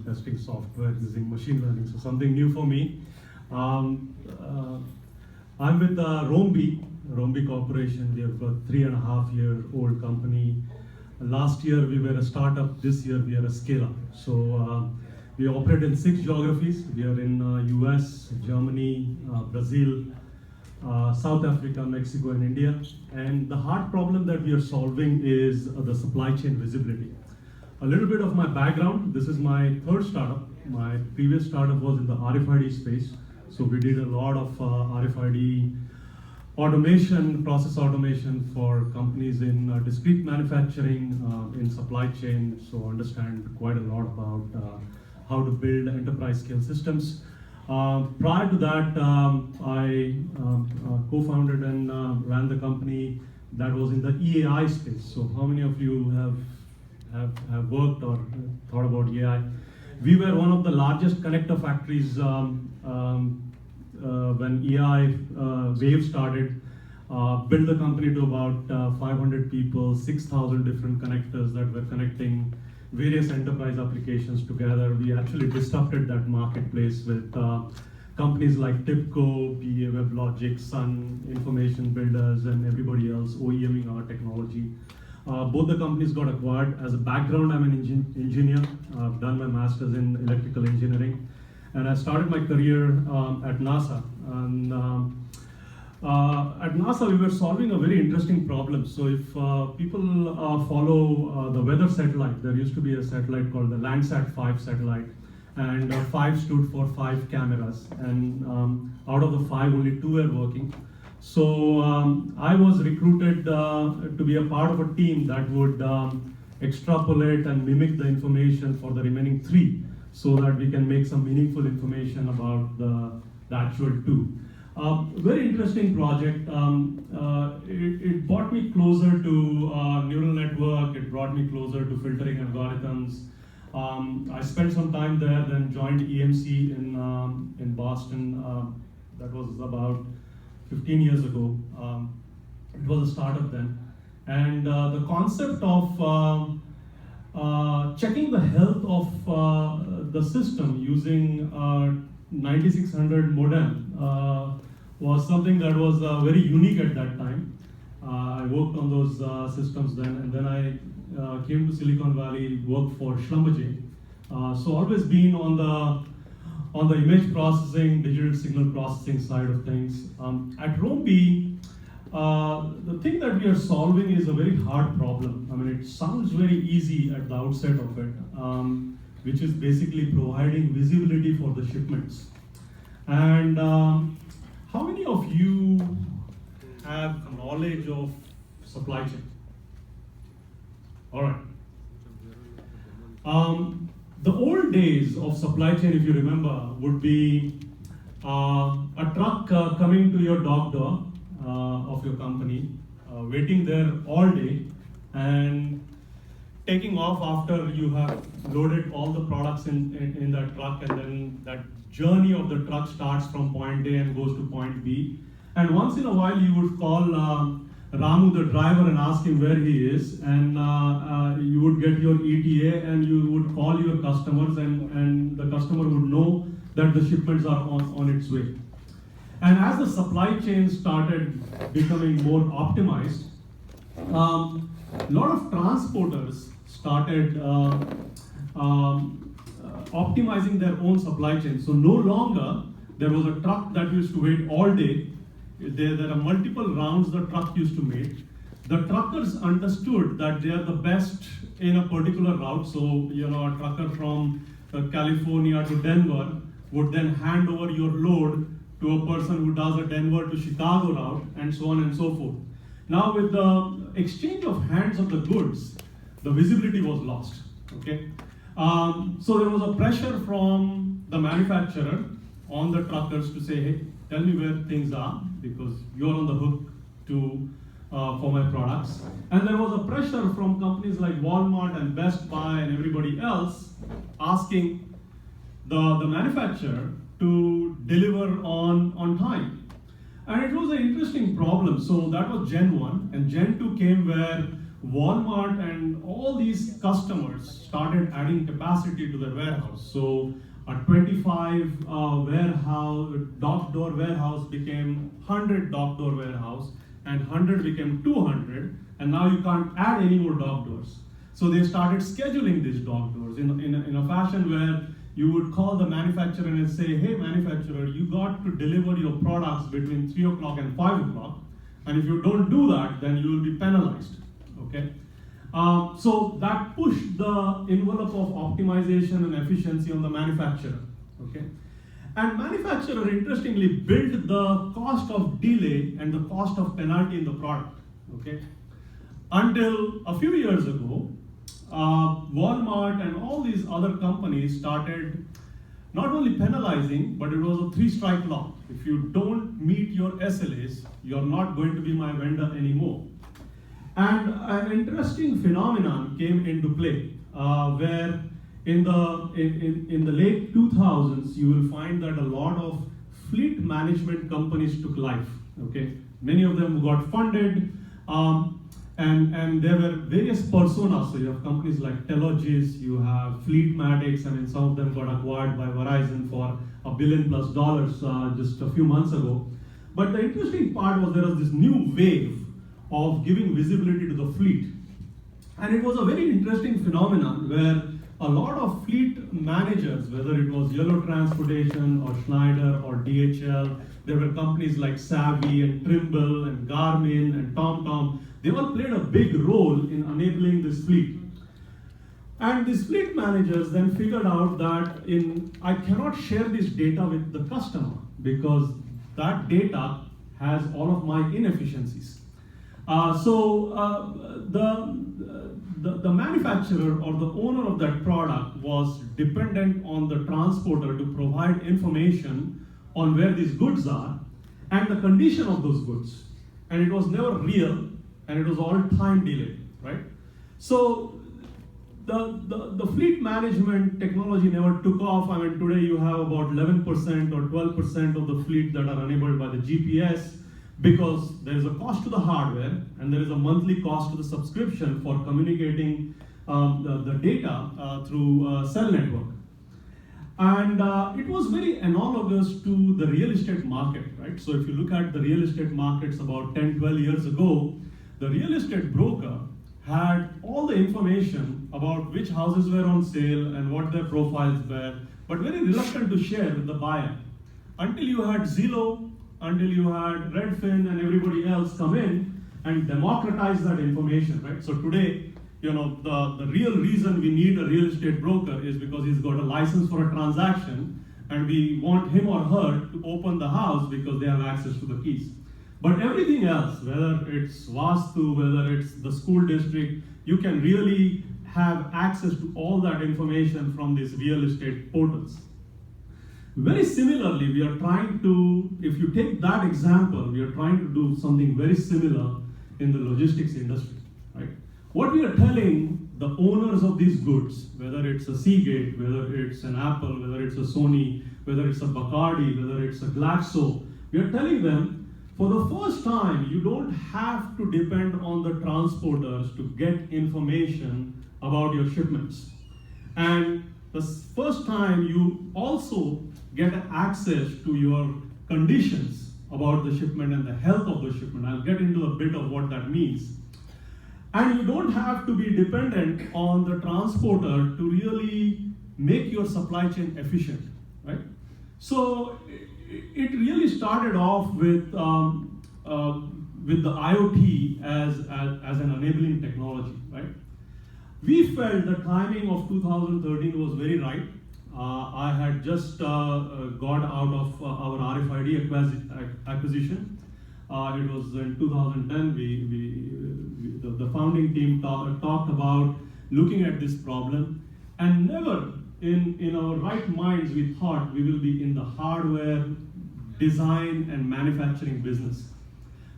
testing software using machine learning, so something new for me. I'm with Roambee Corporation. We have a 3.5-year-old company. Last year we were a startup, this year we are a scale-up. So we operate in 6 geographies. We are in US, Germany, Brazil, South Africa, Mexico, and India. And the hard problem that we are solving is the supply chain visibility. A little bit of my background: this is my 3rd startup. My previous startup was in the RFID space. So we did a lot of RFID automation, process automation for companies in discrete manufacturing, in supply chain. So understand quite a lot about how to build enterprise scale systems. Prior to that, I co-founded and ran the company that was in the EAI space. So how many of you have worked or thought about EAI? We were one of the largest connector factories when EAI wave started. Built the company to about 500 people, 6,000 different connectors that were connecting various enterprise applications together. We actually disrupted that marketplace with companies like TIPCO, PA, WebLogic, Sun, Information Builders, and everybody else OEMing our technology. Both the companies got acquired. As a background, I'm an engineer. I've done my master's in electrical engineering. And I started my career at NASA. And at NASA, we were solving a very interesting problem. So if people follow the weather satellite, there used to be a satellite called the Landsat 5 satellite. And 5 stood for 5 cameras. And out of the 5, only 2 were working. So I was recruited to be a part of a team that would extrapolate and mimic the information for the remaining 3, so that we can make some meaningful information about the actual 2. Very interesting project. It brought me closer to neural network. It brought me closer to filtering algorithms. I spent some time there, then joined EMC in Boston. That was about 15 years ago. It was a startup then. And the concept of checking the health of the system using 9600 modem was something that was very unique at that time. I worked on those systems then, and then I came to Silicon Valley, worked for Schlumberger. So always been on the image processing, digital signal processing side of things. At Roambee, the thing that we are solving is a very hard problem. I mean, it sounds very easy at the outset of it, which is basically providing visibility for the shipments. And how many of you have knowledge of supply chain? All right. The old days of supply chain, if you remember, would be a truck coming to your dock door of your company, waiting there all day, and taking off after you have loaded all the products in that truck, and then that journey of the truck starts from point A and goes to point B. And once in a while, you would call Ramu, the driver, and ask him where he is, and you would get your ETA, and you would call your customers, and the customer would know that the shipments are on its way. And as the supply chain started becoming more optimized, a lot of transporters started optimizing their own supply chain. So no longer there was a truck that used to wait all day. There are multiple rounds the truck used to make. The truckers understood that they are the best in a particular route. So, you know, a trucker from California to Denver would then hand over your load to a person who does a Denver to Chicago route, and so on and so forth. Now, with the exchange of hands of the goods, the visibility was lost, okay? So there was a pressure from the manufacturer on the truckers to say, hey, tell me where things are, because you're on the hook to for my products. And there was a pressure from companies like Walmart and Best Buy and everybody else asking the manufacturer to deliver on time. And it was an interesting problem. So that was Gen 1, and Gen 2 came where Walmart and all these customers started adding capacity to their warehouse. So a 25 dock door warehouse became 100 dock door warehouse, and 100 became 200, and now you can't add any more dock doors. So they started scheduling these dock doors in a fashion where you would call the manufacturer and say, hey manufacturer, you got to deliver your products between 3 o'clock and 5 o'clock, and if you don't do that, then you will be penalized, okay? So that pushed the envelope of optimization and efficiency on the manufacturer, okay? And manufacturer, interestingly, built the cost of delay and the cost of penalty in the product, okay? Until a few years ago, Walmart and all these other companies started not only penalizing, but it was a 3-strike law. If you don't meet your SLAs, you're not going to be my vendor anymore. And an interesting phenomenon came into play, where in the late 2000s, you will find that a lot of fleet management companies took life, okay? Many of them got funded, and there were various personas. So you have companies like Telogis, you have Fleetmatics, and some of them got acquired by Verizon for $1 billion just a few months ago. But the interesting part was there was this new wave of giving visibility to the fleet. And it was a very interesting phenomenon where a lot of fleet managers, whether it was Yellow Transportation or Schneider or DHL, there were companies like Savvy and Trimble and Garmin and TomTom, they all played a big role in enabling this fleet. And these fleet managers then figured out that I cannot share this data with the customer because that data has all of my inefficiencies. So the manufacturer or the owner of that product was dependent on the transporter to provide information on where these goods are and the condition of those goods. And it was never real, and it was all time delayed, right? So the fleet management technology never took off. I mean, today you have about 11% or 12% of the fleet that are enabled by the GPS, because there is a cost to the hardware and there is a monthly cost to the subscription for communicating the data through cell network. And it was very analogous to the real estate market, right? So if you look at the real estate markets about 10, 12 years ago, the real estate broker had all the information about which houses were on sale and what their profiles were, but very reluctant to share with the buyer. Until you had Zillow, until you had Redfin and everybody else come in and democratize that information, right? So today, you know, the real reason we need a real estate broker is because he's got a license for a transaction and we want him or her to open the house because they have access to the keys. But everything else, whether it's Vastu, whether it's the school district, you can really have access to all that information from these real estate portals. Very similarly, we are trying to, if you take that example, we are trying to do something very similar in the logistics industry, right? What we are telling the owners of these goods, whether it's a Seagate, whether it's an Apple, whether it's a Sony, whether it's a Bacardi, whether it's a Glaxo, we are telling them, for the first time, you don't have to depend on the transporters to get information about your shipments. And the first time, you also get access to your conditions about the shipment and the health of the shipment. I'll get into a bit of what that means. And you don't have to be dependent on the transporter to really make your supply chain efficient, right? So it really started off with the IoT as an enabling technology, right? We felt the timing of 2013 was very right. I had just got out of our RFID acquisition. It was in 2010. The founding team talked about looking at this problem, and never in our right minds we thought we will be in the hardware, design, and manufacturing business.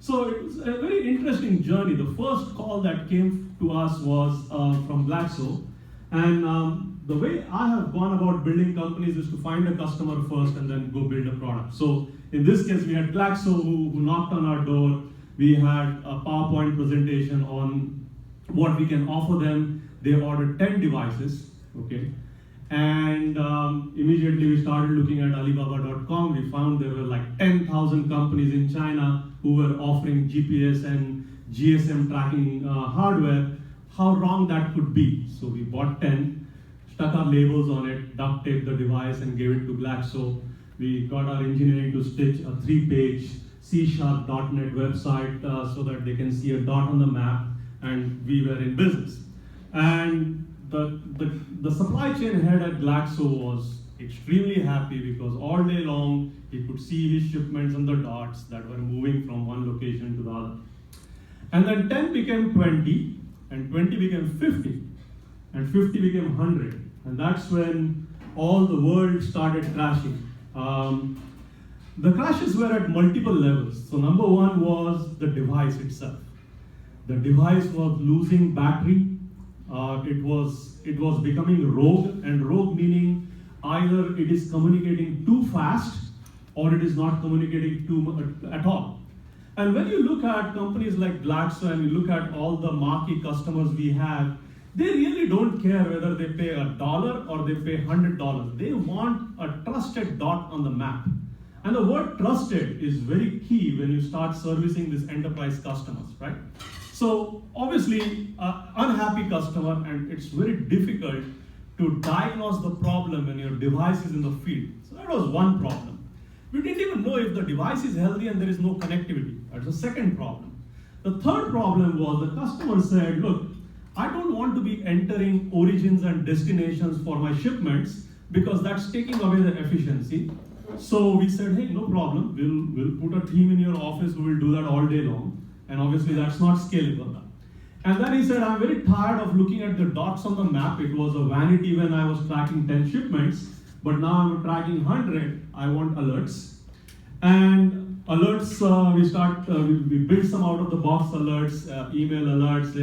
So it was a very interesting journey. The first call that came to us was from Glaxo, and the way I have gone about building companies is to find a customer first and then go build a product. So in this case, we had Glaxo who knocked on our door. We had a PowerPoint presentation on what we can offer them. They ordered 10 devices, okay? And immediately we started looking at Alibaba.com. We found there were like 10,000 companies in China who were offering GPS and GSM tracking hardware. How wrong that could be. So we bought 10, stuck our labels on it, duct taped the device and gave it to Glaxo. We got our engineering to stitch a 3-page C#.NET website so that they can see a dot on the map, and we were in business. And the supply chain head at Glaxo was extremely happy because all day long he could see his shipments and the dots that were moving from one location to the other. And then 10 became 20, and 20 became 50, and 50 became 100. And that's when all the world started crashing. The crashes were at multiple levels. So number one was the device itself. The device was losing battery. It was becoming rogue, and rogue meaning either it is communicating too fast or it is not communicating too much at all. And when you look at companies like Glaxo and you look at all the marquee customers we have, they really don't care whether they pay $1 or they pay $100. They want a trusted dot on the map. And the word trusted is very key when you start servicing these enterprise customers, right? So obviously, unhappy customer, and it's very difficult to diagnose the problem when your device is in the field. So that was one problem. We didn't even know if the device is healthy and there is no connectivity. That's the second problem. The third problem was the customer said, look, I don't want to be entering origins and destinations for my shipments because that's taking away the efficiency. So we said, hey, no problem. We'll put a team in your office who will do that all day long. And obviously that's not scalable. And then he said, I'm very tired of looking at the dots on the map. It was a vanity when I was tracking 10 shipments, but now I'm tracking 100. I want alerts. And alerts, we built some out of the box alerts, email alerts,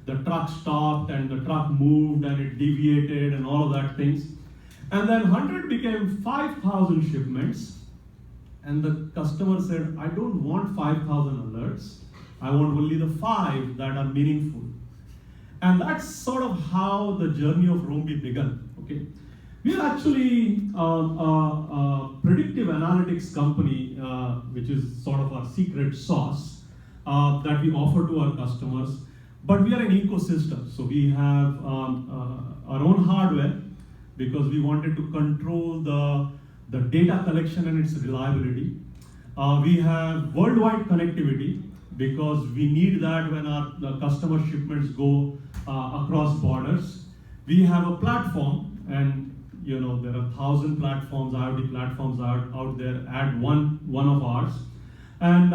the truck stopped and the truck moved and it deviated and all of that things. And then 100 became 5,000 shipments. And the customer said, I don't want 5,000 alerts. I want only the 5 that are meaningful. And that's sort of how the journey of Roambee began. Okay, we are actually a predictive analytics company, which is sort of our secret sauce that we offer to our customers. But we are an ecosystem. So we have our own hardware because we wanted to control the data collection and its reliability. We have worldwide connectivity because we need that when the customer shipments go across borders. We have a platform, and there are 1,000 platforms, IoT platforms out there. Add one of ours, and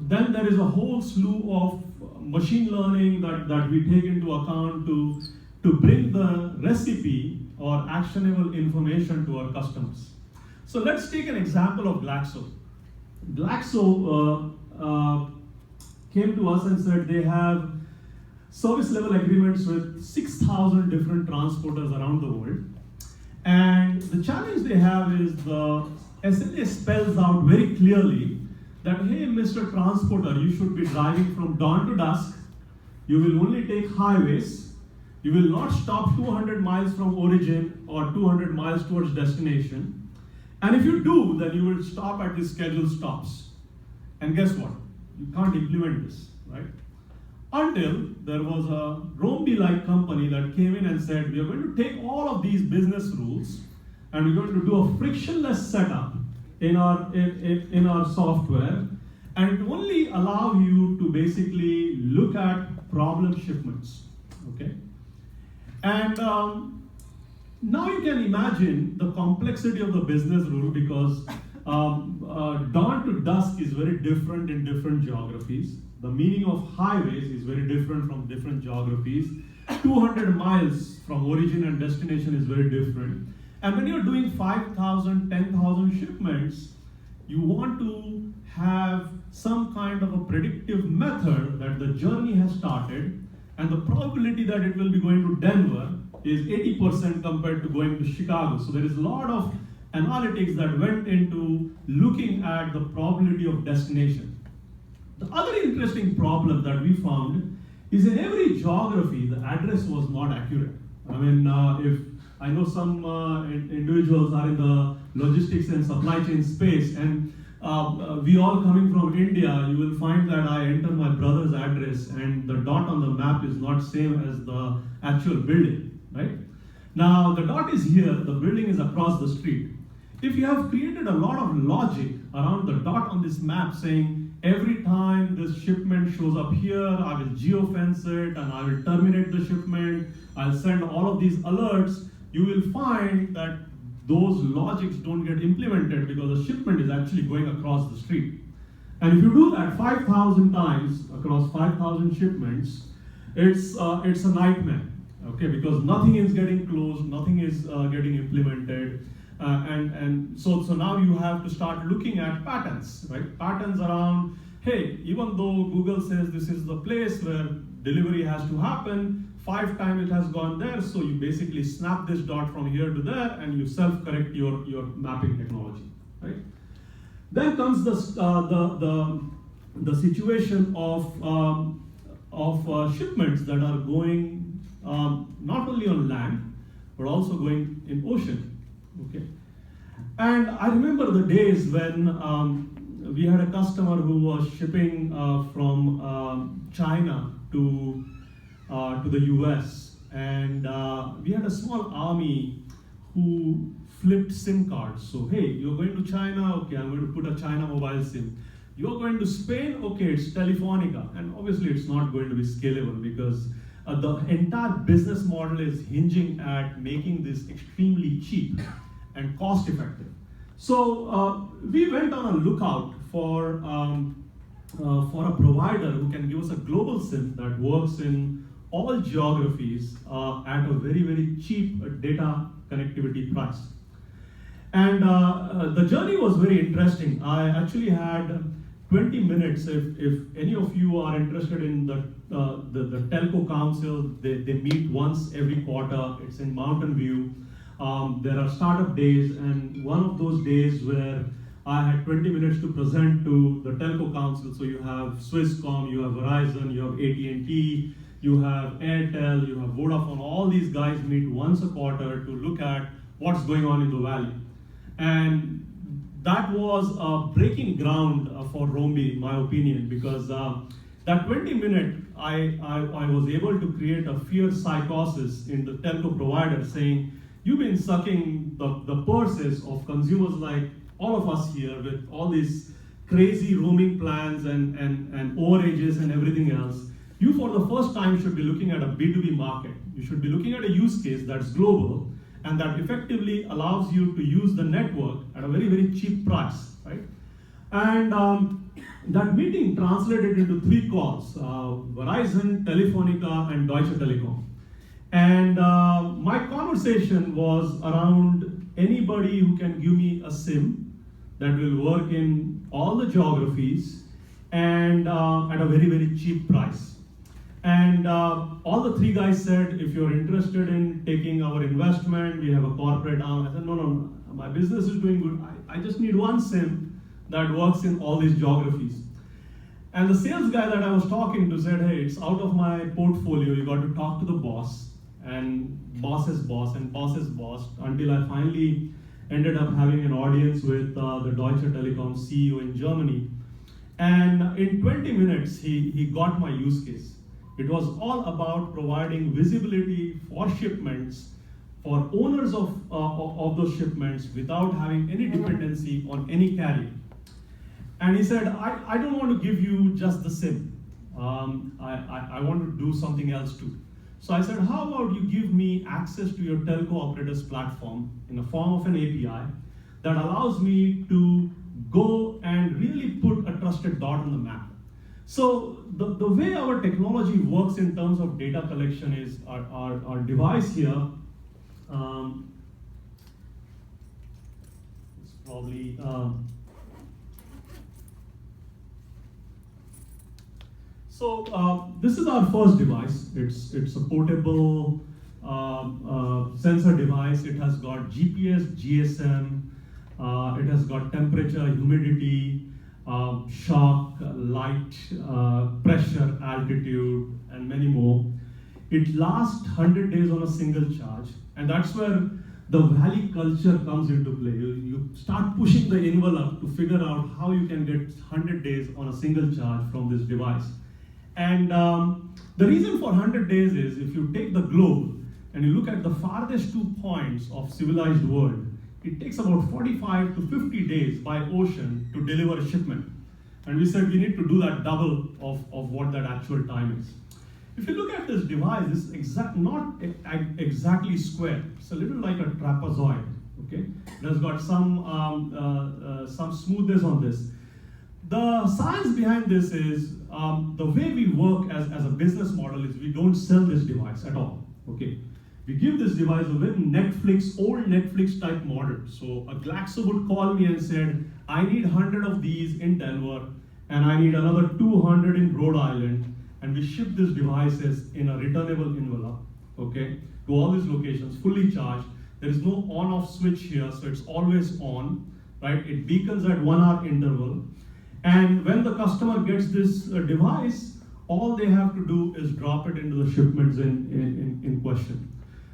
then there is a whole slew of machine learning that we take into account to bring the recipe or actionable information to our customers. So let's take an example of Glaxo. Glaxo came to us and said they have service level agreements with 6,000 different transporters around the world. And the challenge they have is the SLA spells out very clearly that, hey, Mr. Transporter, you should be driving from dawn to dusk. You will only take highways. You will not stop 200 miles from origin or 200 miles towards destination. And if you do, then you will stop at the scheduled stops. And guess what? You can't implement this, right? Until there was a Roambee-like company that came in and said, we are going to take all of these business rules and we're going to do a frictionless setup in our software, and it only allow you to basically look at problem shipments, okay? And now you can imagine the complexity of the business rule because dawn to dusk is very different in different geographies. The meaning of highways is very different from different geographies. 200 miles from origin and destination is very different. And when you're doing 5,000, 10,000 shipments, you want to have some kind of a predictive method that the journey has started, and the probability that it will be going to Denver is 80% compared to going to Chicago. So there is a lot of analytics that went into looking at the probability of destination. The other interesting problem that we found is in every geography, the address was not accurate. I mean, if I know some individuals are in the logistics and supply chain space, and we all coming from India, you will find that I enter my brother's address and the dot on the map is not same as the actual building, right? Now, the dot is here, the building is across the street. If you have created a lot of logic around the dot on this map saying, every time this shipment shows up here, I will geofence it and I will terminate the shipment, I'll send all of these alerts, you will find that those logics don't get implemented because the shipment is actually going across the street. And if you do that 5,000 times across 5,000 shipments, it's a nightmare, okay? Because nothing is getting closed, nothing is getting implemented. And so now you have to start looking at patterns, right? Patterns around, hey, even though Google says this is the place where delivery has to happen, 5 times it has gone there, so you basically snap this dot from here to there and you self-correct your mapping technology, right? Then comes the situation of shipments that are going not only on land, but also going in ocean, okay? And I remember the days when we had a customer who was shipping from China to the US, and we had a small army who flipped SIM cards. So, hey, you're going to China, okay, I'm going to put a China mobile SIM. You're going to Spain, okay, it's Telefonica. And obviously it's not going to be scalable because the entire business model is hinging at making this extremely cheap and cost effective. So we went on a lookout for a provider who can give us a global SIM that works in all geographies at a very, very cheap data connectivity price. And the journey was very interesting. I actually had 20 minutes. If any of you are interested in the Telco Council, they meet once every quarter. It's in Mountain View. There are startup days, and one of those days where I had 20 minutes to present to the Telco Council. So you have Swisscom, you have Verizon, you have AT&T, you have Airtel, you have Vodafone. All these guys meet once a quarter to look at what's going on in the valley. And that was breaking ground for Roambee, in my opinion, because that 20-minute, I was able to create a fear psychosis in the telco provider saying, you've been sucking the purses of consumers like all of us here with all these crazy roaming plans and overages and everything else. You, for the first time, should be looking at a B2B market. You should be looking at a use case that's global and that effectively allows you to use the network at a very, very cheap price, right? And that meeting translated into 3 calls, Verizon, Telefonica, and Deutsche Telekom. And my conversation was around anybody who can give me a SIM that will work in all the geographies and at a very, very cheap price. And all the 3 guys said, if you're interested in taking our investment, we have a corporate arm. I said, no, my business is doing good. I just need one SIM that works in all these geographies. And the sales guy that I was talking to said, hey, it's out of my portfolio. You got to talk to the boss, and boss's boss, and boss's boss, until I finally ended up having an audience with the Deutsche Telekom CEO in Germany. And in 20 minutes, he got my use case. It was all about providing visibility for shipments, for owners of those shipments without having any dependency on any carrier. And he said, I don't want to give you just the SIM. I want to do something else too. So I said, how about you give me access to your telco operator's platform in the form of an API that allows me to go and really put a trusted dot on the map. So the way our technology works in terms of data collection is our device here. It's probably this is our first device. It's a portable sensor device. It has got GPS, GSM. It has got temperature, humidity. shock, light, pressure, altitude, and many more. It lasts 100 days on a single charge, and that's where the valley culture comes into play. You start pushing the envelope to figure out how you can get 100 days on a single charge from this device. And the reason for 100 days is if you take the globe and you look at the farthest 2 points of civilized world, it takes about 45 to 50 days by ocean to deliver a shipment. And we said we need to do that double of what that actual time is. If you look at this device, it's not exactly square. It's a little like a trapezoid. Okay, it has got some smoothness on this. The science behind this is the way we work as a business model is we don't sell this device at all. Okay, we give this device away, old Netflix type model. So a Glaxo would call me and said, I need 100 of these in Denver, and I need another 200 in Rhode Island. And we ship these devices in a returnable envelope, okay, to all these locations, fully charged. There is no on-off switch here, so it's always on, right? It beacons at 1 hour interval. And when the customer gets this device, all they have to do is drop it into the shipments in question.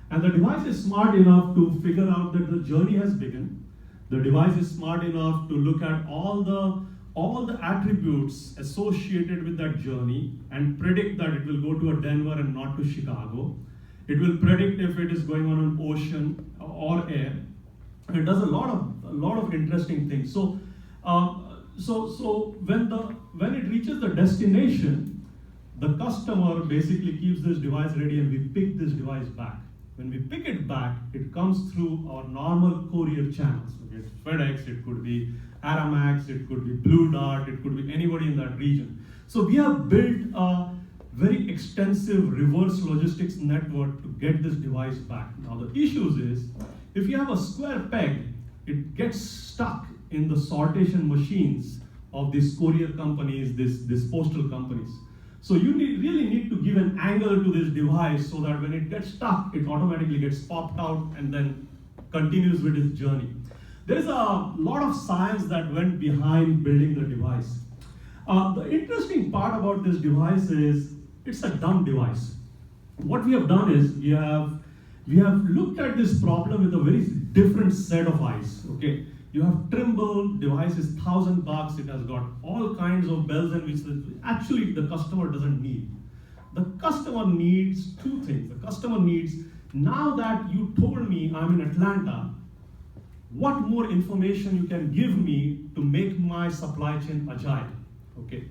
And the device is smart enough to figure out that the journey has begun. The device is smart enough to look at all the attributes associated with that journey and predict that it will go to a Denver and not to Chicago. It will predict if it is going on an ocean or air. And it does a lot of interesting things. So when it reaches the destination, the customer basically keeps this device ready and we pick this device back. When we pick it back, it comes through our normal courier channels. Okay, it's FedEx, it could be Aramax, it could be Blue Dart, it could be anybody in that region. So we have built a very extensive reverse logistics network to get this device back. Now the issue is, if you have a square peg, it gets stuck in the sortation machines of these courier companies, these postal companies. So you really need to give an angle to this device so that when it gets stuck, it automatically gets popped out and then continues with its journey. There's a lot of science that went behind building the device. The interesting part about this device is it's a dumb device. What we have done is we have looked at this problem with a very different set of eyes. Okay, you have Trimble device is $1,000. It has got all kinds of bells and whistles. Actually, the customer doesn't need. The customer needs 2 things. The customer needs, now that you told me I'm in Atlanta, what more information you can give me to make my supply chain agile, okay?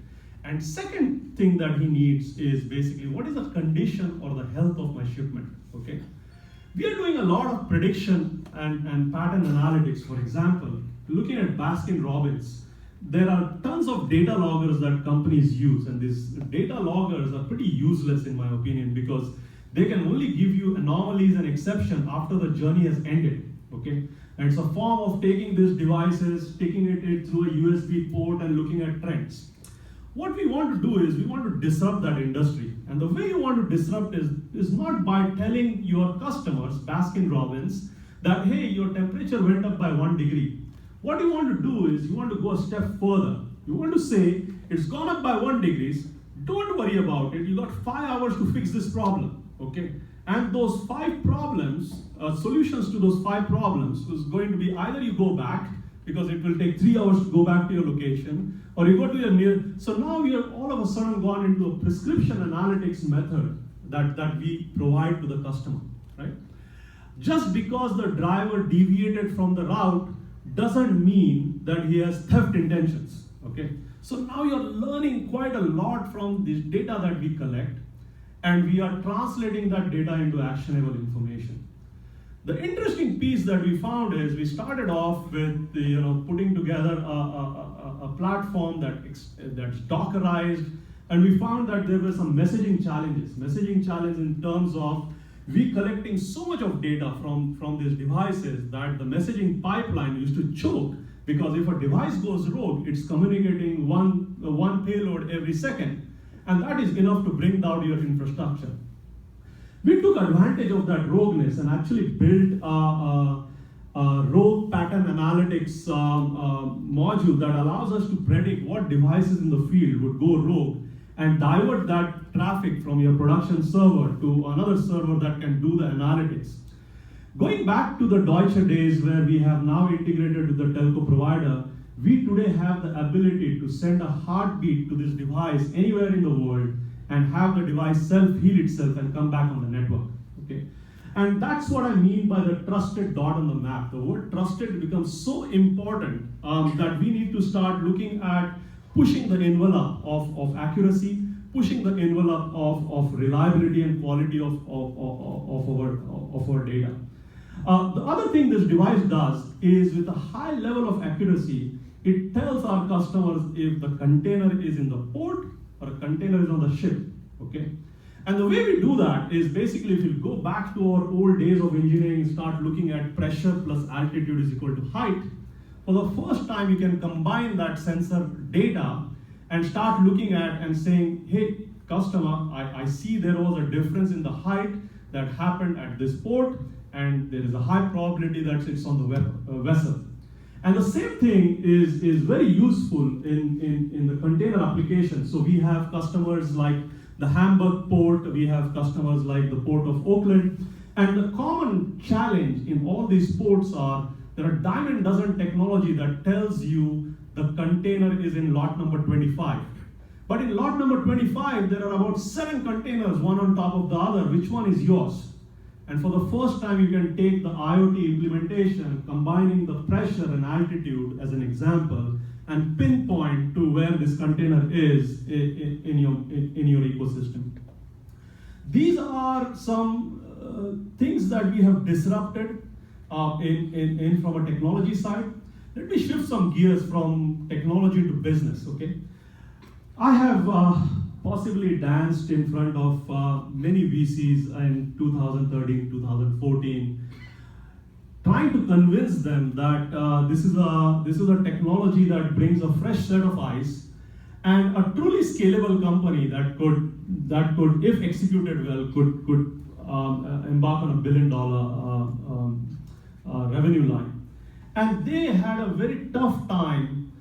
And second thing that he needs is basically, what is the condition or the health of my shipment, okay? We are doing a lot of prediction and pattern analytics. For example, looking at Baskin-Robbins, there are tons of data loggers that companies use, and these data loggers are pretty useless in my opinion because they can only give you anomalies and exceptions after the journey has ended, okay? And it's a form of taking these devices, sticking it through a USB port and looking at trends. What we want to do is we want to disrupt that industry. And the way you want to disrupt is not by telling your customers, Baskin-Robbins, that, hey, your temperature went up by 1 degree. What you want to do is you want to go a step further. You want to say, it's gone up by 1 degree, don't worry about it, you got 5 hours to fix this problem, okay? And those 5 problems, solutions to those 5 problems is going to be either you go back, because it will take 3 hours to go back to your location, or you go to your near. So now we have all of a sudden gone into a prescription analytics method that we provide to the customer, right? Just because the driver deviated from the route doesn't mean that he has theft intentions, okay? So now you're learning quite a lot from this data that we collect, and we are translating that data into actionable information. The interesting piece that we found is we started off with putting together a platform that's Dockerized, and we found that there were some messaging challenges. Messaging challenge in terms of we collecting so much of data from these devices that the messaging pipeline used to choke, because if a device goes rogue, it's communicating one payload every second, and that is enough to bring down your infrastructure. We took advantage of that rogueness and actually built rogue pattern analytics module that allows us to predict what devices in the field would go rogue and divert that traffic from your production server to another server that can do the analytics. Going back to the Deutsche days where we have now integrated with the telco provider, we today have the ability to send a heartbeat to this device anywhere in the world and have the device self-heal itself and come back on the network. Okay? And that's what I mean by the trusted dot on the map. The word trusted becomes so important that we need to start looking at pushing the envelope of accuracy, pushing the envelope of reliability and quality of our data. The other thing this device does is, with a high level of accuracy, it tells our customers if the container is in the port or a container is on the ship. Okay? And the way we do that is basically, if you go back to our old days of engineering, start looking at pressure plus altitude is equal to height. For the first time, you can combine that sensor data and start looking at and saying, hey, customer, I see there was a difference in the height that happened at this port, and there is a high probability that it's on the vessel. And the same thing is very useful in the container application. So we have customers like the Hamburg port, we have customers like the port of Oakland, and the common challenge in all these ports are there are dime a dozen technology that tells you the container is in lot number 25. But in lot number 25, there are about 7 containers, one on top of the other. Which one is yours? And for the first time, you can take the IoT implementation, combining the pressure and altitude as an example, and pinpoint to where this container is in your ecosystem. These are some things that we have disrupted from a technology side. Let me shift some gears from technology to business, okay? I have possibly danced in front of many VCs in 2013, 2014, trying to convince them that this is a technology that brings a fresh set of eyes and a truly scalable company that could, if executed well, could embark on $1 billion revenue line. And they had a very tough time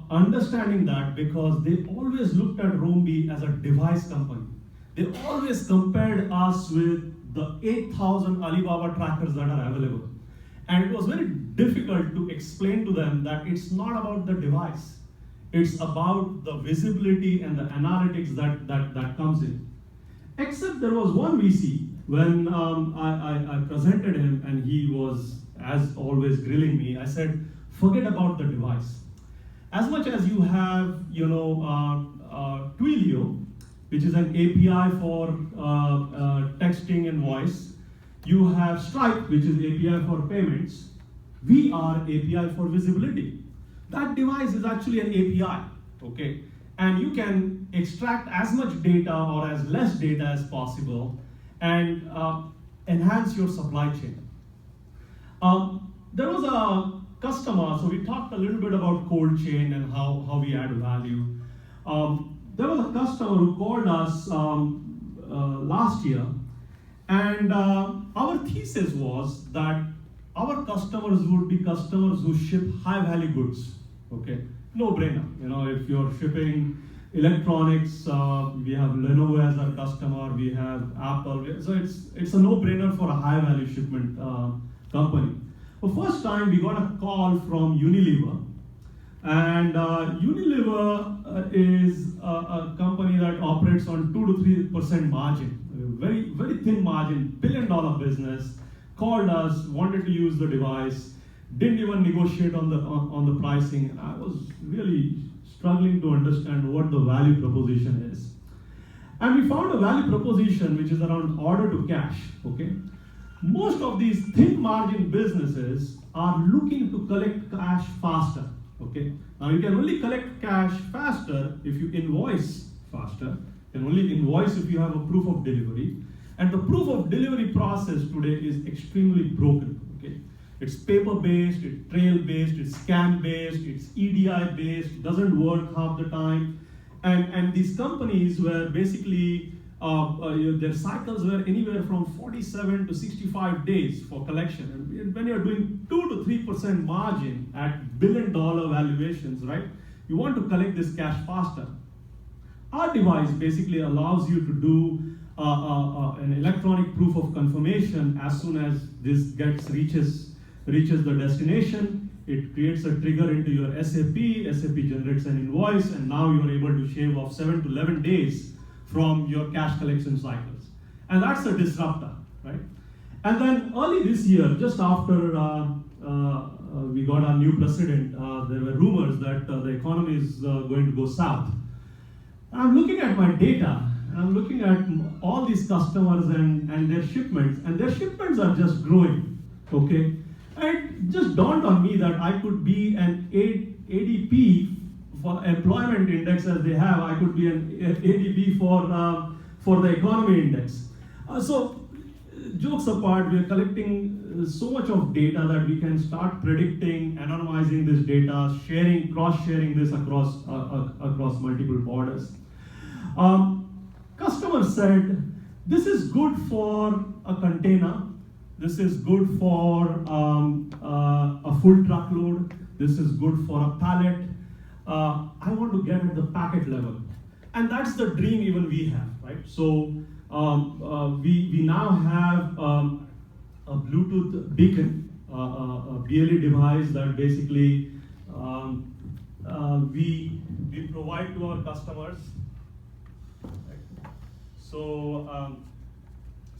understanding that, because they always looked at Roambee as a device company. They always compared us with the 8,000 Alibaba trackers that are available. And it was very difficult to explain to them that it's not about the device. It's about the visibility and the analytics that comes in. Except there was one VC when I presented him and he was, as always, grilling me. I said, forget about the device. As much as you have, Twilio, which is an API for texting and voice, you have Stripe, which is API for payments. We are API for visibility. That device is actually an API, okay? And you can extract as much data or as less data as possible and enhance your supply chain. There was a customer, so we talked a little bit about cold chain and how we add value. There was a customer who called us last year, and our thesis was that our customers would be customers who ship high-value goods, okay? No-brainer. If you're shipping electronics, we have Lenovo as our customer, we have Apple, so it's a no-brainer for a high-value shipment company. The first time we got a call from Unilever, and Unilever is a company that operates on 2 to 3% margin, very, very thin margin, $1 billion business, called us, wanted to use the device, didn't even negotiate on the pricing. I was really struggling to understand what the value proposition is. And we found a value proposition which is around order to cash, okay? Most of these thin margin businesses are looking to collect cash faster, okay? Now you can only collect cash faster if you invoice faster. You can only invoice if you have a proof of delivery. And the proof of delivery process today is extremely broken, okay? It's paper-based, it's trail-based, it's scan-based, it's EDI-based, doesn't work half the time. And these companies were basically their cycles were anywhere from 47 to 65 days for collection. And when you're doing 2 to 3% margin at billion-dollar valuations, right? You want to collect this cash faster. Our device basically allows you to do an electronic proof of confirmation as soon as this reaches the destination. It creates a trigger into your SAP generates an invoice, and now you're able to shave off 7 to 11 days from your cash collection cycles. And that's a disruptor, right? And then early this year, just after we got our new president, there were rumors that the economy is going to go south. I'm looking at my data, and I'm looking at all these customers and their shipments are just growing, okay? And it just dawned on me that I could be an ADP for employment index as they have. I could be an ADP for the economy index. So jokes apart, we are collecting so much of data that we can start predicting, anonymizing this data, cross-sharing this across multiple borders. Customers said, this is good for a container, this is good for a full truckload, this is good for a pallet. I want to get at the packet level. And that's the dream even we have, right? So we now have a Bluetooth beacon, a BLE device that basically we provide to our customers.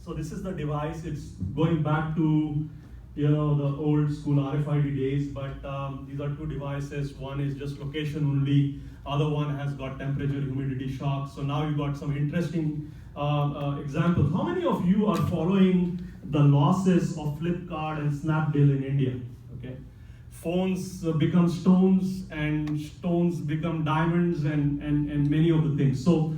So this is the device. It's going back to the old school RFID days, but these are two devices. One is just location only. Other one has got temperature, humidity shock. So now you got some interesting examples. How many of you are following the losses of Flipkart and Snapdeal in India? Okay, phones become stones, and stones become diamonds, and many of the things. So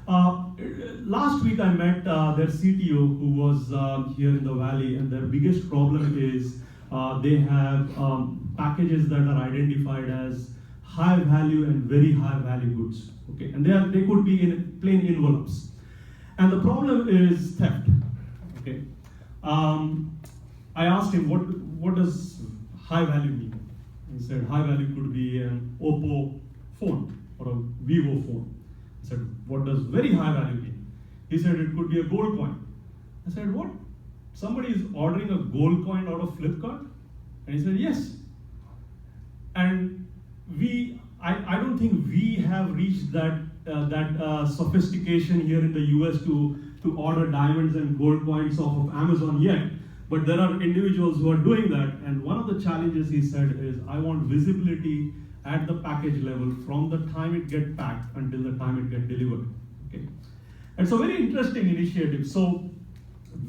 last week I met their CTO who was here in the Valley, and their biggest problem is they have packages that are identified as high value and very high value goods. Okay, and they could be in plain envelopes, and the problem is theft. Okay, I asked him what does high value mean. He said high value could be an Oppo phone or a Vivo phone. I said, what does very high value mean? He said it could be a gold coin. I said, what? Somebody is ordering a gold coin out of Flipkart? And he said, yes. And I don't think we have reached that sophistication here in the US to order diamonds and gold coins off of Amazon yet. But there are individuals who are doing that. And one of the challenges he said is, I want visibility at the package level from the time it gets packed until the time it gets delivered. Okay, and so very interesting initiative. So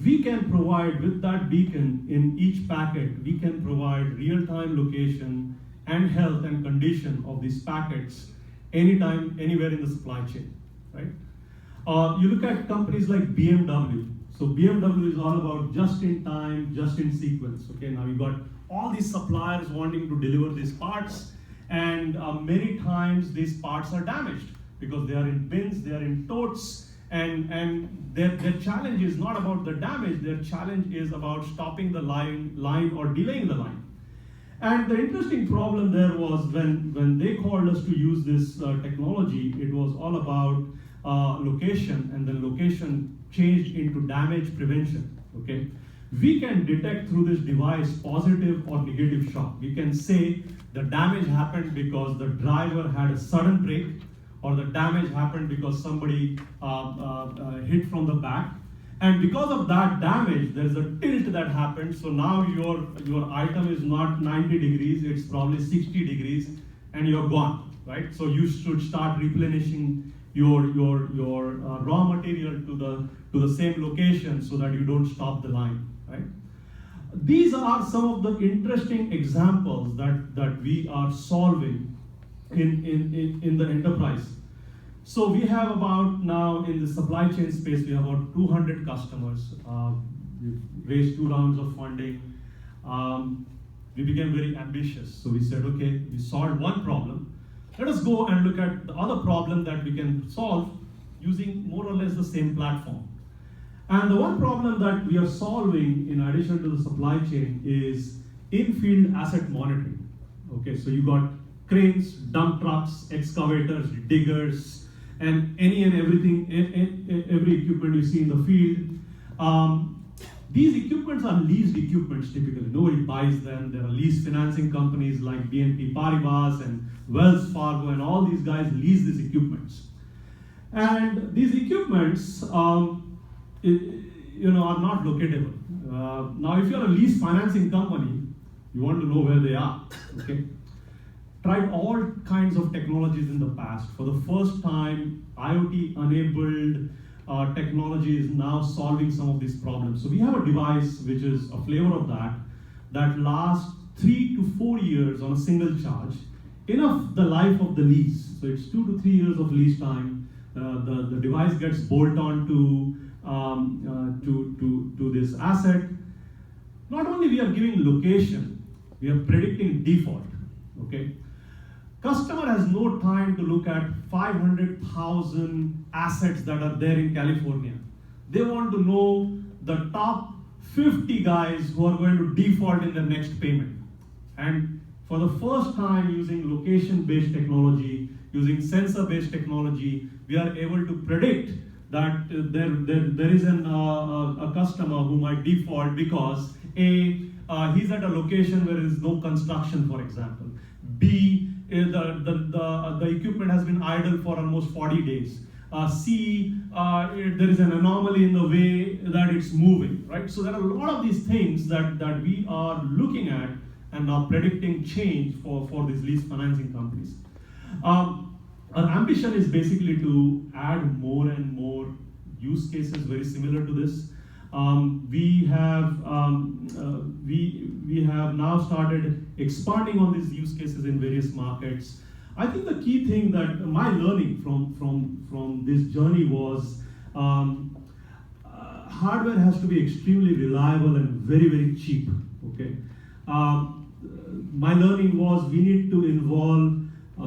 we can provide with that beacon in each packet, we can provide real-time location and health and condition of these packets anytime, anywhere in the supply chain, right? You look at companies like BMW. So BMW is all about just in time, just in sequence. Okay, now you got all these suppliers wanting to deliver these parts. And many times these parts are damaged because they are in bins, they are in totes, and their challenge is not about the damage, their challenge is about stopping the line or delaying the line. And the interesting problem there was when they called us to use this technology, it was all about location, and then location changed into damage prevention, okay? We can detect through this device positive or negative shock. We can say the damage happened because the driver had a sudden brake, or the damage happened because somebody hit from the back. And because of that damage, there is a tilt that happened. So now your item is not 90 degrees, it's probably 60 degrees, and you're gone, right? So you should start replenishing your raw material to the same location so that you don't stop the line, right? These are some of the interesting examples that we are solving in the enterprise. So we have about now in the supply chain space, we have about 200 customers. We've raised 2 rounds of funding. We became very ambitious. So we said, okay, we solved one problem. Let us go and look at the other problem that we can solve using more or less the same platform. And the one problem that we are solving in addition to the supply chain is in-field asset monitoring. Okay, so you got cranes, dump trucks, excavators, diggers, and any and everything, every equipment you see in the field. These equipments are leased equipments typically. Nobody buys them. There are lease financing companies like BNP Paribas and Wells Fargo, and all these guys lease these equipments. And these equipments, are not locatable. Now, if you're a lease financing company, you want to know where they are. Okay. Tried all kinds of technologies in the past. For the first time, IoT-enabled technology is now solving some of these problems. So we have a device which is a flavor of that lasts 3 to 4 years on a single charge, enough the life of the lease. So it's 2 to 3 years of lease time. The device gets bolted on to this asset. Not only we are giving location, we are predicting default. Okay. Customer has no time to look at 500,000 assets that are there in California. They want to know the top 50 guys who are going to default in their next payment. And for the first time, using location-based technology, using sensor-based technology, we are able to predict that there is a customer who might default because A, he's at a location where there is no construction, for example. B, the equipment has been idle for almost 40 days. C, there is an anomaly in the way that it's moving, right? So there are a lot of these things that we are looking at and are predicting change for these lease financing companies. Our ambition is basically to add more and more use cases very similar to this. We have now started expanding on these use cases in various markets. I think the key thing that my learning from this journey was hardware has to be extremely reliable and very, very cheap. Okay, my learning was we need to involve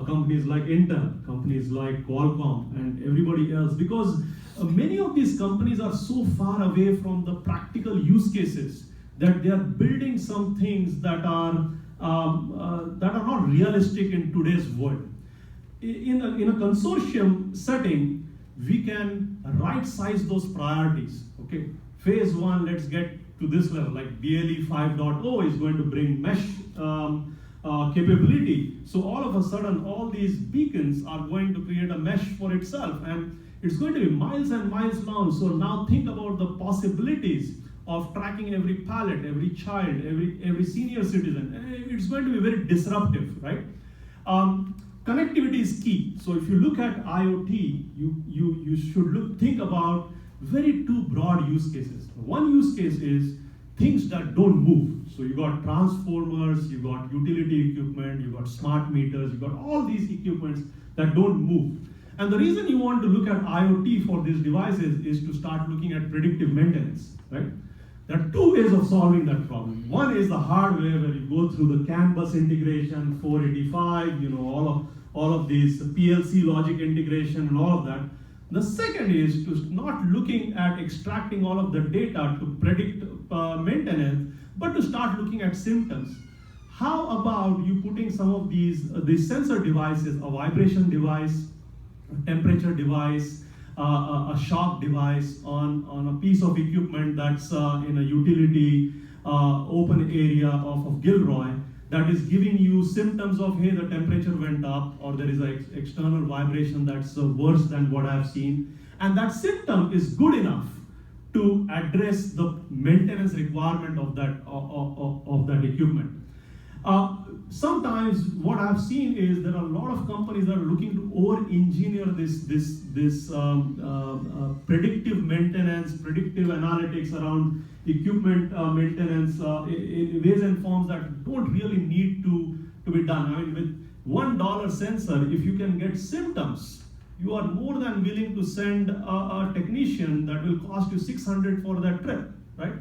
companies like Intel, companies like Qualcomm, and everybody else, because many of these companies are so far away from the practical use cases that they are building some things that are not realistic in today's world. In a consortium setting, we can right-size those priorities. Okay, phase one, let's get to this level. Like BLE 5.0 is going to bring mesh capability. So all of a sudden, all these beacons are going to create a mesh for itself, and it's going to be miles and miles long. So now think about the possibilities of tracking every pallet, every child, every senior citizen. It's going to be very disruptive, right? Connectivity is key. So if you look at IoT, you should think about very two broad use cases. One use case is things that don't move. So you got transformers, you got utility equipment, you got smart meters, you got all these equipments that don't move. And the reason you want to look at IoT for these devices is to start looking at predictive maintenance, right? There are two ways of solving that problem. One is the hardware, where you go through the CAN bus integration, 485, all of these PLC logic integration and all of that. The second is to not looking at extracting all of the data to predict maintenance, but to start looking at symptoms. How about you putting some of these sensor devices, a vibration device, a temperature device, a shock device on a piece of equipment that's in a utility open area of Gilroy, that is giving you symptoms of, hey, the temperature went up, or there is an external vibration that's worse than what I've seen. And that symptom is good enough to address the maintenance requirement of that equipment. Sometimes what I've seen is there are a lot of companies that are looking to over-engineer this predictive maintenance, predictive analytics around equipment maintenance in ways and forms that don't really need to be done. I mean, with $1 sensor, if you can get symptoms, you are more than willing to send a technician that will cost you $600 for that trip, right?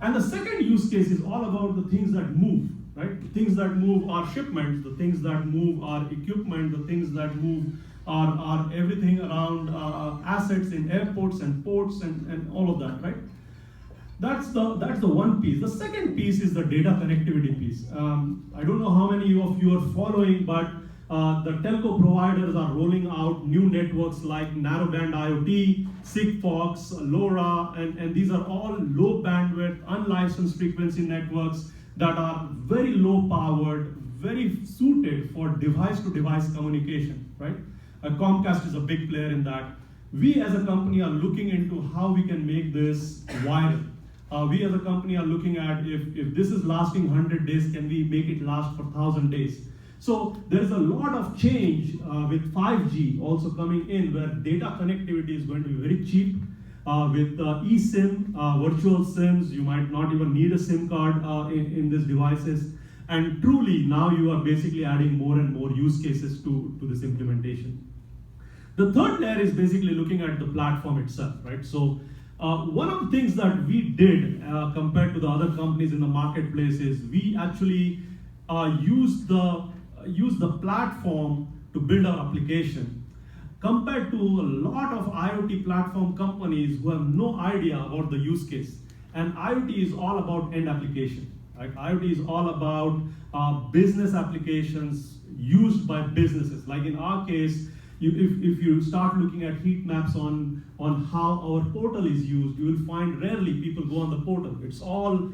And the second use case is all about the things that move, right? The things that move are shipments, the things that move are equipment, the things that move are everything around assets in airports and ports and all of that, right? That's the one piece. The second piece is the data connectivity piece. I don't know how many of you are following, but the telco providers are rolling out new networks like narrowband IoT, Sigfox, LoRa, and these are all low bandwidth, unlicensed frequency networks that are very low powered, very suited for device to device communication, right? Comcast is a big player in that. We as a company are looking into how we can make this viral. We as a company are looking at if this is lasting 100 days, can we make it last for 1,000 days? So there's a lot of change with 5G also coming in, where data connectivity is going to be very cheap. With eSIM, virtual SIMs, you might not even need a SIM card in these devices. And truly, now you are basically adding more and more use cases to this implementation. The third layer is basically looking at the platform itself, right? So one of the things that we did compared to the other companies in the marketplace is we actually use the platform to build our application, compared to a lot of IoT platform companies who have no idea about the use case. And IoT is all about end application, right? IoT is all about business applications used by businesses. Like in our case, if you start looking at heat maps on how our portal is used, you will find rarely people go on the portal. It's all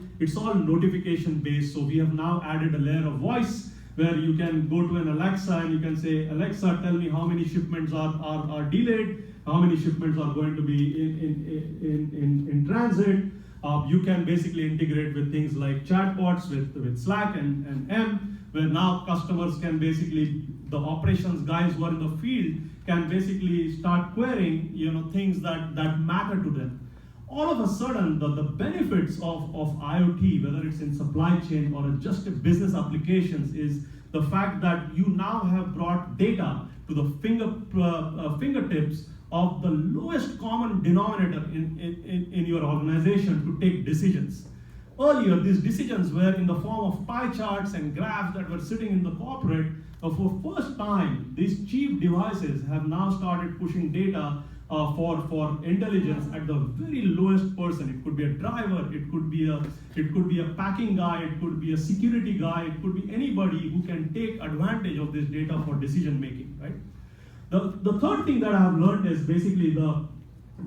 notification based. So we have now added a layer of voice where you can go to an Alexa and you can say, Alexa, tell me how many shipments are delayed, how many shipments are going to be in transit. You can basically integrate with things like chatbots with Slack and M, where now customers can basically, the operations guys who are in the field can basically start querying things that matter to them. All of a sudden, the benefits of IoT, whether it's in supply chain or just business applications, is the fact that you now have brought data to the fingertips of the lowest common denominator in your organization to take decisions. Earlier, these decisions were in the form of pie charts and graphs that were sitting in the corporate. For first time, these cheap devices have now started pushing data for intelligence at the very lowest person. It could be a driver, it could be a packing guy, it could be a security guy, it could be anybody who can take advantage of this data for decision making, right? The third thing that I have learned is basically the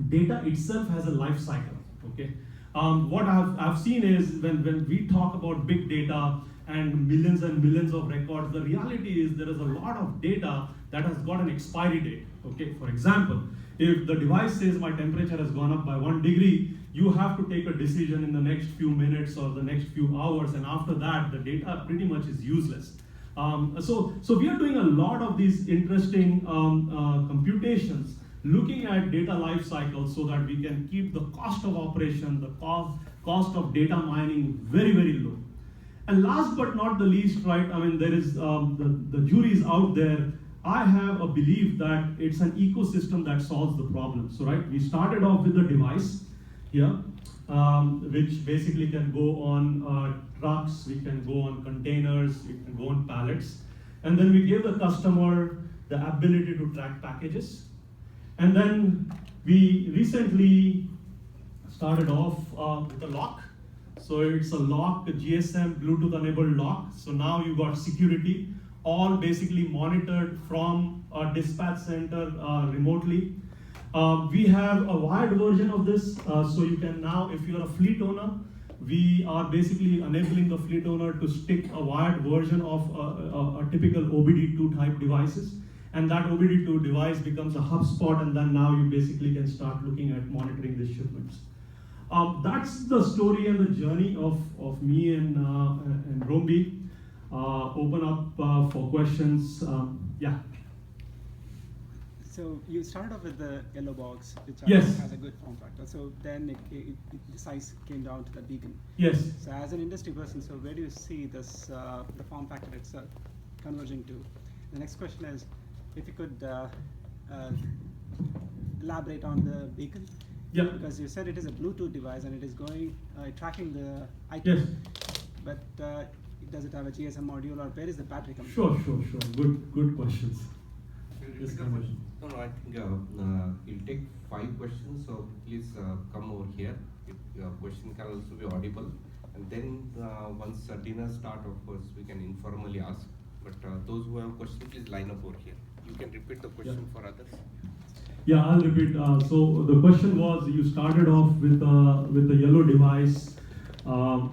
data itself has a life cycle, okay? What I've seen is when we talk about big data and millions of records, the reality is there is a lot of data that has got an expiry date, okay? For example, if the device says my temperature has gone up by 1 degree, you have to take a decision in the next few minutes or the next few hours, and after that, the data pretty much is useless. So we are doing a lot of these interesting computations, looking at data life cycles so that we can keep the cost of operation, the cost of data mining very, very low. And last but not the least, right, I mean, there is, the jury's out there. I have a belief that it's an ecosystem that solves the problem. So, right, we started off with the device here, which basically can go on trucks, we can go on containers, it can go on pallets. And then we gave the customer the ability to track packages. And then we recently started off with a lock. So it's a lock, a GSM, Bluetooth enabled lock. So now you got security, all basically monitored from a dispatch center remotely. We have a wired version of this, so you can now, if you're a fleet owner, we are basically enabling the fleet owner to stick a wired version of a typical OBD2 type devices. And that OBD2 device becomes a HubSpot, and then now you basically can start looking at monitoring the shipments. That's the story and the journey of me and Roambee. Open up for questions. Yeah. So you started off with the yellow box, which Yes. has a good form factor. So then the size came down to the beacon. Yes. So as an industry person, so where do you see this the form factor itself converging to? The next question is, if you could elaborate on the beacon. Yeah. Because you said it is a Bluetooth device and it is going tracking the item. Yes. But does it have a GSM module, or where is the battery coming Sure. Good questions. this conversation. No, I think we'll take 5 questions, so please come over here. Your question can also be audible. And then once dinner start, of course, we can informally ask. But those who have questions, please line up over here. You can repeat the question for others. Yeah, I'll repeat. So the question was, you started off with the yellow device, right?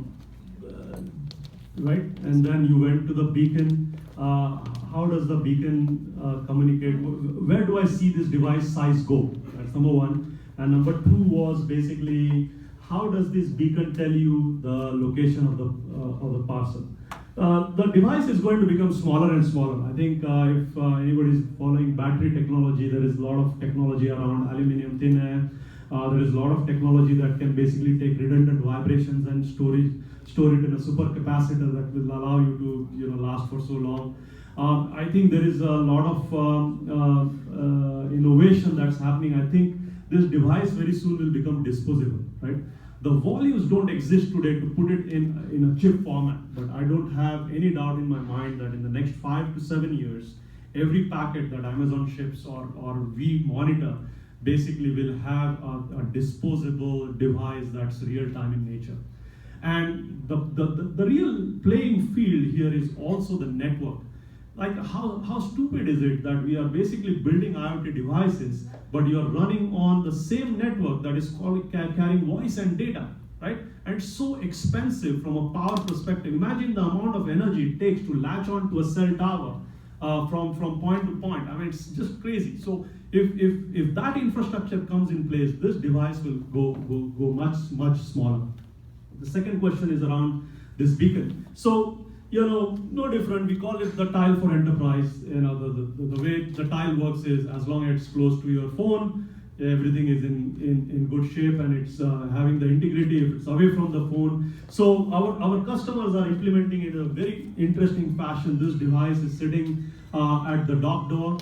And then you went to the beacon. How does the beacon communicate? Where do I see this device size go? That's number one. And number two was basically, how does this beacon tell you the location of the parcel? The device is going to become smaller and smaller. I think if anybody is following battery technology, there is a lot of technology around aluminum thin air. There is a lot of technology that can basically take redundant vibrations and store it in a supercapacitor that will allow you to last for so long. I think there is a lot of innovation that's happening. I think this device very soon will become disposable, right? The volumes don't exist today to put it in a chip format, but I don't have any doubt in my mind that in the next 5 to 7 years, every packet that Amazon ships or we monitor basically will have a disposable device that's real-time in nature. And the real playing field here is also the network. Like how stupid is it that we are basically building IoT devices, but you are running on the same network that is carrying voice and data, right? And it's so expensive from a power perspective. Imagine the amount of energy it takes to latch on to a cell tower from point to point. I mean, it's just crazy. So if that infrastructure comes in place, this device will go much smaller. The second question is around this beacon. So, no different. We call it the tile for enterprise. The way the tile works is, as long as it's close to your phone, everything is in good shape, and it's having the integrity if it's away from the phone. So our customers are implementing it in a very interesting fashion. This device is sitting at the dock door.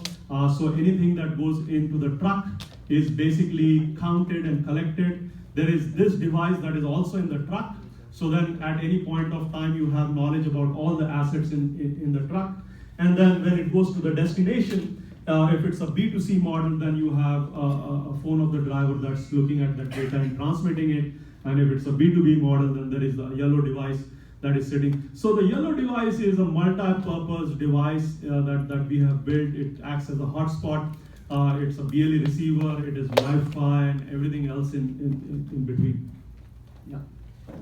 So anything that goes into the truck is basically counted and collected. There is this device that is also in the truck. So then at any point of time, you have knowledge about all the assets in the truck. And then when it goes to the destination, if it's a B2C model, then you have a phone of the driver that's looking at that data and transmitting it. And if it's a B2B model, then there is a yellow device that is sitting. So the yellow device is a multi-purpose device that we have built. It acts as a hotspot. It's a BLE receiver. It is Wi-Fi and everything else in between. Yeah.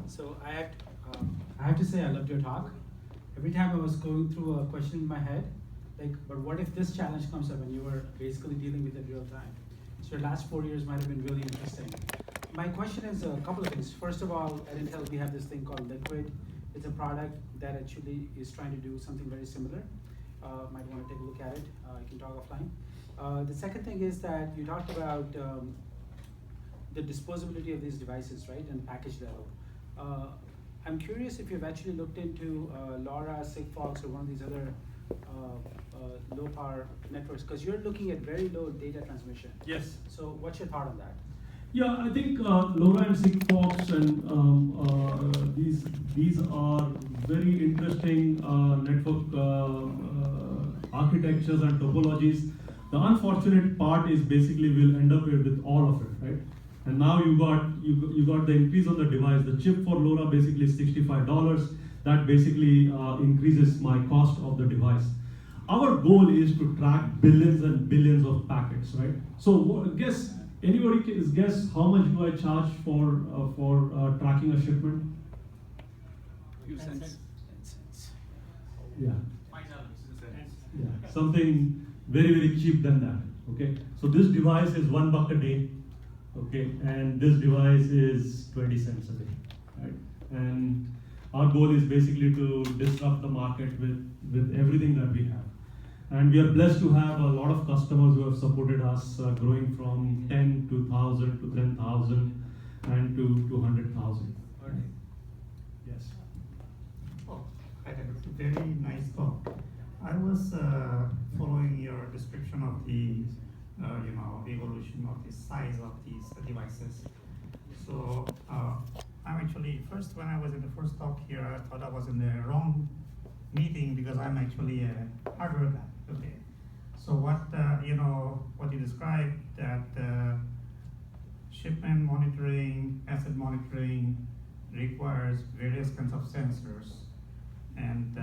So I have to say I loved your talk. Every time I was going through a question in my head, but what if this challenge comes up and you were basically dealing with it real time? So your last 4 years might have been really interesting. My question is a couple of things. First of all, at Intel we have this thing called Liquid. It's a product that actually is trying to do something very similar. Might want to take a look at it. You can talk offline. The second thing is that you talked about the disposability of these devices, right, and package level. I'm curious if you've actually looked into LoRa, Sigfox, or one of these other low power networks, because you're looking at very low data transmission. Yes. So what's your thought on that? Yeah, I think LoRa and Sigfox and these are very interesting network architectures and topologies. The unfortunate part is basically we'll end up with all of it, right? And now you got the increase on the device. The chip for LoRa basically is $65. That basically increases my cost of the device. Our goal is to track billions and billions of packets, right? So anybody can guess how much do I charge for tracking a shipment? Few cents. Yeah. Yeah. Something very cheap than that. Okay. So this device is $1 a day. Okay, and this device is 20 cents a day, right? And our goal is basically to disrupt the market with everything that we have. And we are blessed to have a lot of customers who have supported us, growing from 10 to 1,000 to 10,000 and to 100,000. Right. Yes. Oh, I had a very nice talk. I was following your description of the evolution of the size of these devices. So I'm actually, first when I was in the first talk here, I thought I was in the wrong meeting because I'm actually a hardware guy. Okay. So what what you described, that shipment monitoring, asset monitoring requires various kinds of sensors, and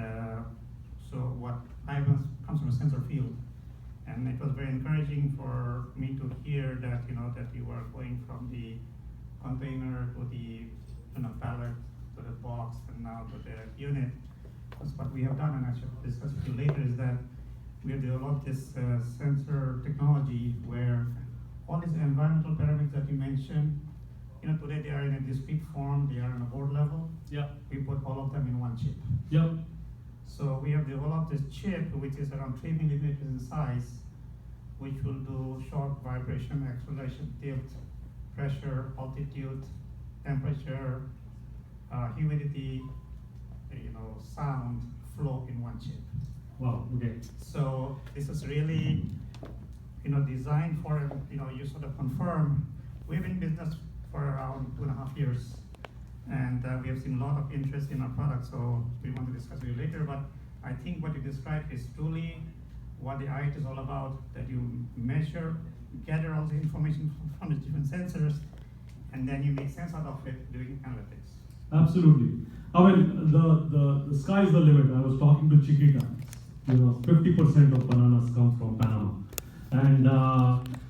so what happens comes from a sensor field, and it was very encouraging for me to hear that that you are going from the container to the pallet to the box and now to the unit. Because what we have done, and I should discuss with you later, is that we have developed this sensor technology where all these environmental parameters that you mentioned, today they are in a discrete form, they are on a board level. Yeah. We put all of them in one chip. Yep. So we have developed this chip, which is around 3 millimeters in size, which will do shock, vibration, acceleration, tilt, pressure, altitude, temperature, humidity, sound, flow in one chip. Wow. Okay. So this is really, designed for, you sort of confirm. We've been in business for around 2.5 years, and we have seen a lot of interest in our product, so we want to discuss with you later, but I think what you described is truly what the IoT is all about, that you measure, gather all the information from the different sensors, and then you make sense out of it doing analytics. Absolutely. I mean, the sky's the limit. I was talking to Chiquita. 50% of bananas come from Panama. And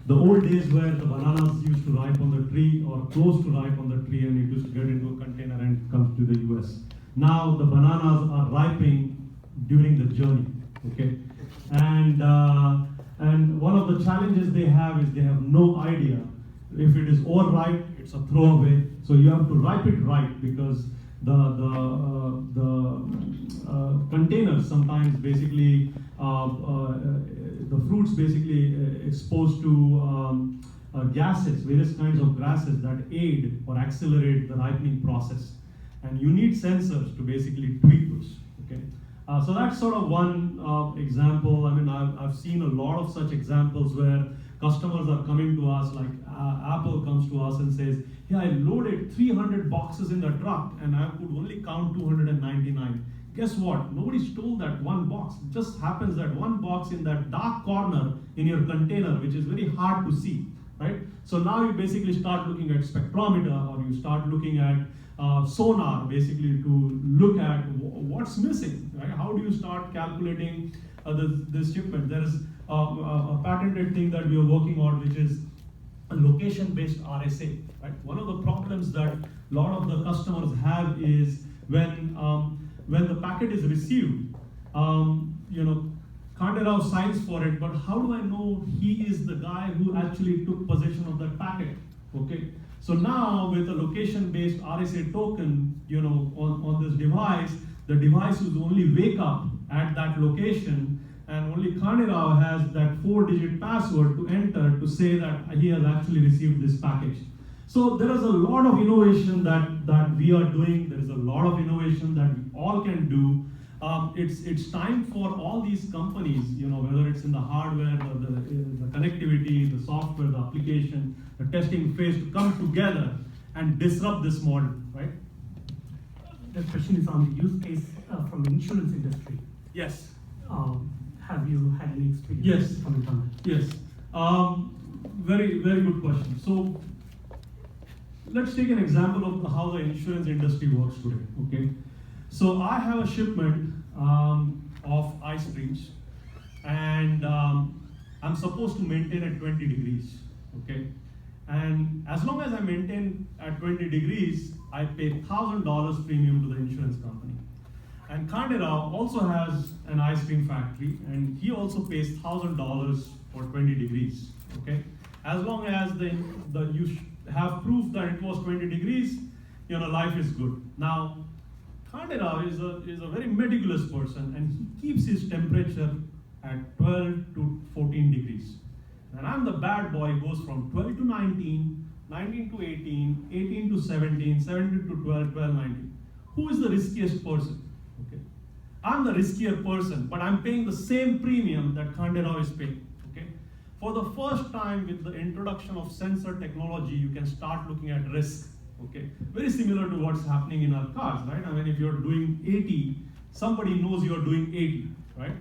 the old days where the bananas used to ripe on the tree or close to ripe on the tree, and it used to get into a container and come to the US. Now the bananas are ripening during the journey, okay? And one of the challenges they have is they have no idea. If it is overripe, it's a throwaway. So you have to ripe it right, because the containers sometimes basically the fruits basically exposed to gases, various kinds of gases that aid or accelerate the ripening process, and you need sensors to basically tweak those. Okay, so that's sort of one example. I mean, I've seen a lot of such examples where customers are coming to us, like Apple comes to us and says, "Yeah, I loaded 300 boxes in the truck and I could only count 299. Guess what? Nobody stole that one box. It just happens that one box in that dark corner in your container, which is very hard to see, right? So now you basically start looking at spectrometer, or you start looking at sonar, basically to look at what's missing, right? How do you start calculating this shipment? There is a patented thing that we are working on, which is a location-based RSA, right? One of the problems that a lot of the customers have is when the packet is received, Khanderao signs for it, but how do I know he is the guy who actually took possession of that packet? Okay, so now with a location-based RSA token, on this device, the device will only wake up at that location, and only Khanderao has that 4-digit password to enter to say that he has actually received this package. So there is a lot of innovation that we are doing. There is a lot of innovation that we all can do. It's time for all these companies, whether it's in the hardware, the connectivity, the software, the application, the testing phase, to come together and disrupt this model, right? The question is on the use case from the insurance industry. Yes. Have you had any experience? Yes. Coming from that? Yes. Very, very good question. So let's take an example of how the insurance industry works today, okay? So I have a shipment of ice creams, and I'm supposed to maintain at 20 degrees, okay? And as long as I maintain at 20 degrees, I pay $1,000 premium to the insurance company. And Khanderao also has an ice cream factory, and he also pays $1,000 for 20 degrees, okay? As long as you have proof that it was 20 degrees, life is good. Now, Khanderao is a very meticulous person, and he keeps his temperature at 12 to 14 degrees. And I'm the bad boy, goes from 12 to 19, 19 to 18, 18 to 17, 17 to 12, 12, 19. Who is the riskiest person? Okay, I'm the riskier person, but I'm paying the same premium that Khanderao is paying. Okay, for the first time with the introduction of sensor technology, you can start looking at risk. Okay, very similar to what's happening in our cars, right? I mean, if you're doing 80, somebody knows you're doing 80, right?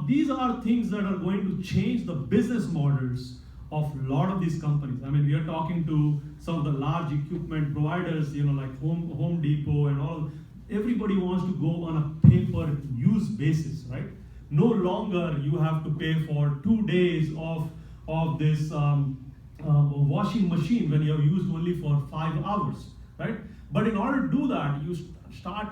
These are things that are going to change the business models of a lot of these companies. I mean, we are talking to some of the large equipment providers, like Home Depot and all. Everybody wants to go on a pay-per-use basis, right? No longer you have to pay for 2 days of this washing machine when you have used only for 5 hours, right? But in order to do that, you start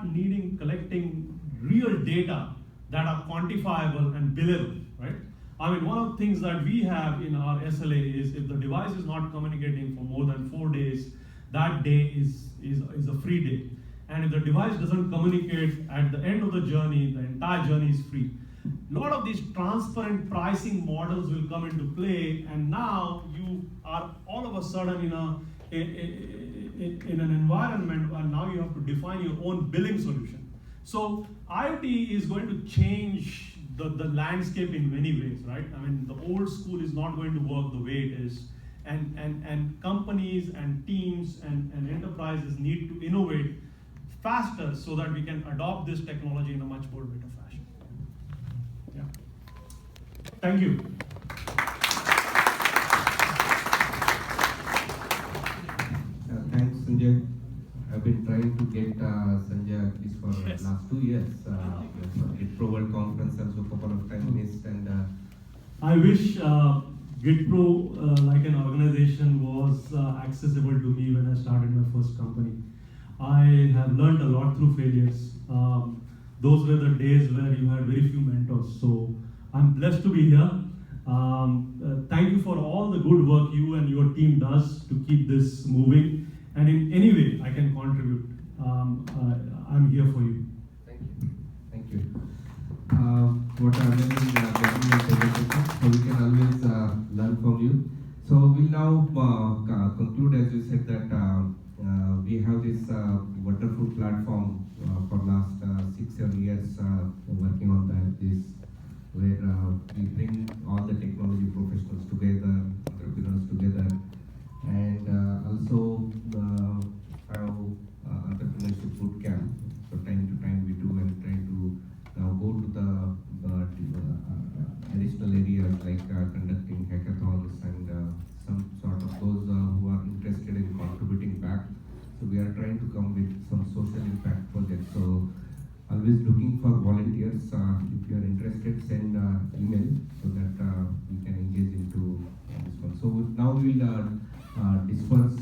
collecting real data that are quantifiable and billable, right? I mean, one of the things that we have in our SLA is if the device is not communicating for more than 4 days, that day is a free day. And if the device doesn't communicate at the end of the journey, the entire journey is free. A lot of these transparent pricing models will come into play, and now you are all of a sudden in an environment where now you have to define your own billing solution. So IoT is going to change the landscape in many ways, right? I mean, the old school is not going to work the way it is, and companies and teams and enterprises need to innovate faster so that we can adopt this technology in a much more better fashion. Yeah. Thank you. Thanks, Sanjay. I've been trying to get Sanjay at least for Yes. last 2 years. GITPRO World Conference also a couple of times missed, and I wish GITPRO, like an organization, was accessible to me when I started my first company. I have learned a lot through failures. Those were the days where you had very few mentors. So I'm blessed to be here. Thank you for all the good work you and your team does to keep this moving. And in any way I can contribute, I'm here for you. thank you. Thank you. What are amazing presentation, so we can always learn from you. So we'll now conclude, as you said, that we have this wonderful platform for last 6-7 years working on this, where we bring all the technology professionals together, entrepreneurs together, and also have entrepreneurship boot camp. So time to time we do, and try to now go to the additional areas like conducting hackathons and some sort of those who are interested in contributing back. So we are trying to come with some social impact projects. So always looking for volunteers. If you are interested, send email so that we can engage into this one. So now we will disperse